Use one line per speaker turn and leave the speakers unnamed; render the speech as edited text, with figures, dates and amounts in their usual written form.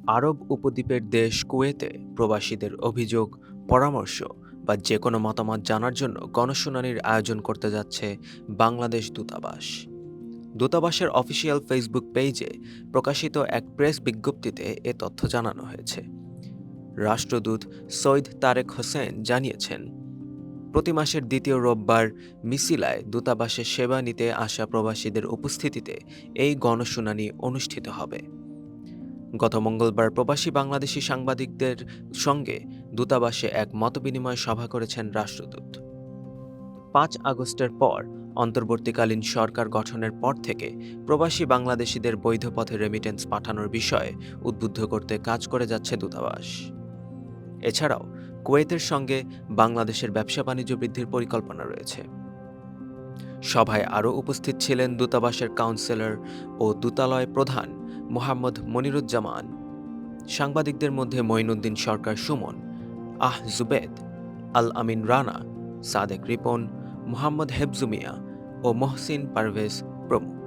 আরব উপদ্বীপের দেশ কুয়েতে প্রবাসীদের অভিযোগ, পরামর্শ বা যে কোনো মতামত জানার জন্য গণশুনানির আয়োজন করতে যাচ্ছে বাংলাদেশ দূতাবাস। দূতাবাসের অফিসিয়াল ফেসবুক পেজে প্রকাশিত এক প্রেস বিজ্ঞপ্তিতে এ তথ্য জানানো হয়েছে। রাষ্ট্রদূত সৈয়দ তারেক হোসেন জানিয়েছেন, প্রতি মাসের দ্বিতীয় রোববার মিছিলায় দূতাবাসে সেবা নিতে আসা প্রবাসীদের উপস্থিতিতে এই গণশুনানি অনুষ্ঠিত হবে। গত মঙ্গলবার প্রবাসী বাংলাদেশি সাংবাদিকদের সঙ্গে দূতাবাসে এক মতবিনিময় সভা করেছেন রাষ্ট্রদূত। ৫ আগস্টের পর অন্তর্বর্তীকালীন সরকার গঠনের পর থেকে প্রবাসী বাংলাদেশিদের বৈধ পথে রেমিটেন্স পাঠানোর বিষয়ে উদ্বুদ্ধ করতে কাজ করে যাচ্ছে দূতাবাস। এছাড়াও কুয়েতের সঙ্গে বাংলাদেশের ব্যবসা বাণিজ্য বৃদ্ধির পরিকল্পনা রয়েছে। সভায় আরও উপস্থিত ছিলেন দূতাবাসের কাউন্সিলর ও দূতালয় প্রধান মোহাম্মদ মনিরুজ্জামান। সাংবাদিকদের মধ্যে মঈনুদ্দিন সরকার সুমন, জুবেদ, আল আমিন রানা, সাদেক রিপন, মোহাম্মদ হেফজু মিয়া ও মহসিন পারভেজ প্রমুখ।